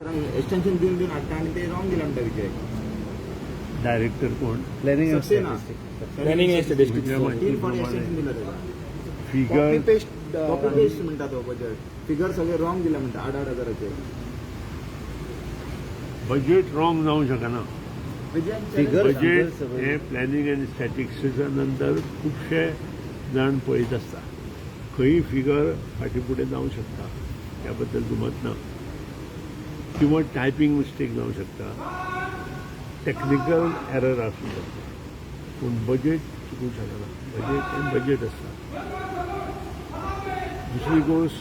Extension देऊन देऊन आता आणि ते रॉंग दिला म्हणता विजय डायरेक्टर कोण planning Saxena planning statistics 3 for extension दिलं त्याला फिगर कॉपी पेस्ट म्हणतात तो बजेट फिगर सगळे रॉंग दिला म्हणता 8,000चे बजेट रॉंग जाऊ शकना. फिगर बजेट हे प्लॅनिंग अँड स्टॅटिस्टिक्सा नंतर खूपशे जाण पळयत आसता. खंयी फिगर फाटी फुडें जावं शकता, त्याबद्दल दुमत ना. किंवा टायपिंग मिस्टेक जावं शकता, टेक्निकल एरर आसूं शकता, पूण बजेट चुकूंक शकना. बजेट हें बजेट आसता. दुसरी गोष्ट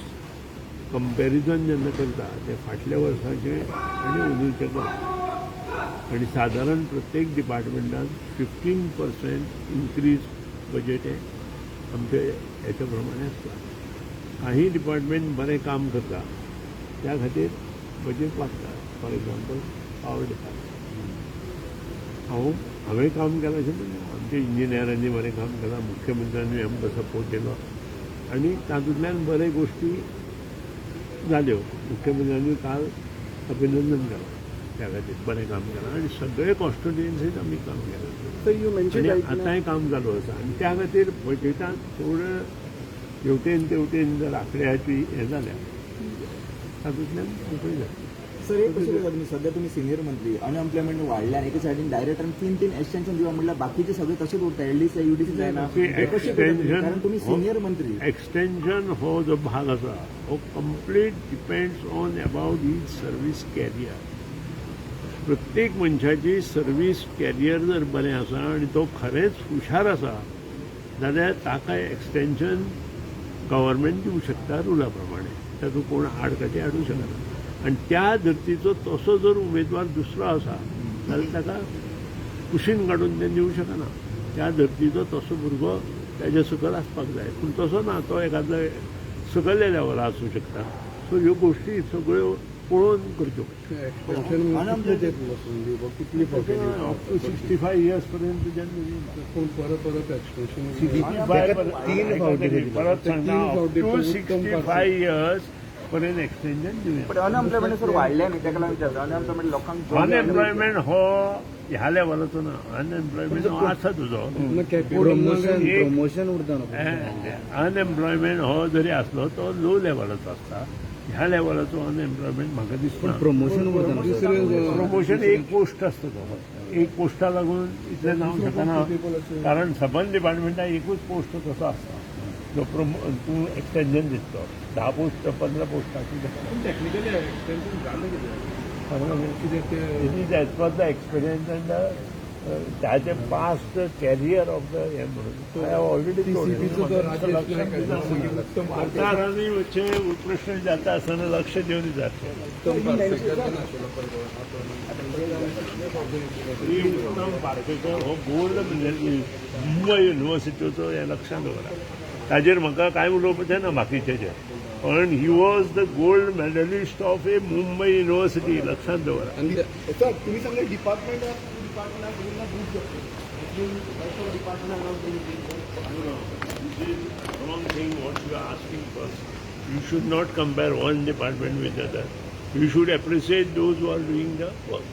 कंपॅरिजन जेन्ना करता ते फाटल्या वर्साचें आनी अंदूचें करता. आणि साधारण प्रत्येक डिपार्टमेंटान 15% इन्क्रीज बजेट हे आमचे हेच्या प्रमाणे आसता. काही डिपार्टमेंट बरें काम करता त्या खातीर बजेट वाडटा. फॉर एग्जाम्पल पावर डिपार्टमेंट हांवें काम केलां अशें म्हणना. आमच्या इंजिनियरांनी बरें काम केलां, मुख्यमंत्र्यांनी आमकां सपोर्ट केलो आनी तातूंतल्यान बऱ्यो गोश्टी जाल्यो. मुख्यमंत्र्यांनी काल अभिनंदन केलां त्या खातीर बरें काम केलां आनी सगळे कॉन्स्टिट्युएन्सीत आमी काम केलां आनी आतांय काम चालू आसा. आनी त्या खातीर बजेटांत थोडे हेवटेन तेवटेन जर आंकड्याची हें जाल्या तातूंतल्यान उपाय जाता. सर हे कशें करता तुम्ही सध्या तुम्ही सिनियर मंत्री अनएम्प्लॉयमेंट वाडल्या एका सायडीन डायरेक्ट आणि 3 एक्सटेन्शन दिवा म्हटल्यार बाकीचे सगळे तसेच उरता. एलडीसी युडीसी जायना कशें करता कारण तुम्ही सिनियर मंत्री. एक्सटेन्शन हो जो भाग आसा हो complete depends on about his service career. प्रत्येक मनशाची सर्वीस कॅरियर जर बरें आसा आनी तो खरेंच हुशार आसा जाल्यार ताका एक्सटेन्शन गव्हर्मेंट दिवंक शकता रुला प्रमाणे. तातूंत कोण आडकाठी हाडूंक शकना. आनी त्या धर्तीचो तसो जर उमेदवार दुसरो आसा जाल्यार ताका कुशीन काडून तें दिवंक शकना. त्या धर्तीचो तसो भुरगो ताजे सकयल आसपाक जाय, पूण तसो ना. तो एखादो सकयल्या लेवला आसूं शकता. सो ह्यो गोश्टी सगळ्यो पळोवन करच्यो पडटा. अप टू 65 इयर्स पर्यंत परत एक्सटेन्शन 65 इयर्स पर्यंत एक्सटेन्शन दिवं. अनएम्प्लॉयमेंट सर वाडल्या न्ही ताका लागून विचारता. अनएम्प्लॉयमेंट लोकांक अनएम्प्लॉयमेंट हो ह्या लेवलाचो ना. अनएम्प्लॉयमेंट हो आसा तुजो. प्रमोशन उरता. अनएम्प्लॉयमेंट हो जरी आसलो तो लो लेवलाचो आसता. ह्या लेवलाचो अनएम्प्लॉयमेंट म्हाका दिसता. प्रमोशन उरता. प्रमोशन एक पोस्ट आसता तो. एक पोस्टा लागून इतलें जावंक शकना कारण सबंद डिपार्टमेंटाक एकूच पोस्ट तसो आसता जो तूं एक्सटेन्शन दितलो. 10 पोस्ट 15 पोस्टाची टेक्निकली एक्सटेन्शन जालें it is as per the experience end त्याचे पास्ट कॅरियर ऑफ द हें म्हणून आय हॅव ऑलरेडी वाठारांनी वच्चे उत्कृश्ट जाता आसतना लक्ष दिवन विचारचें. उत्तम पार्सेकर हो गोल्ड मुंबय युनिवर्सिटीचो हें लक्षांत दवरा. ताजेर म्हाका कांय उलोवपाचें ना बाकीचें पण he was the gold medallist of a Mumbai university. लक्षांत दवरा. तुम्ही सांगले department wrong thing what you are asking for. You should not compare one department with other. You should appreciate those who are doing the work.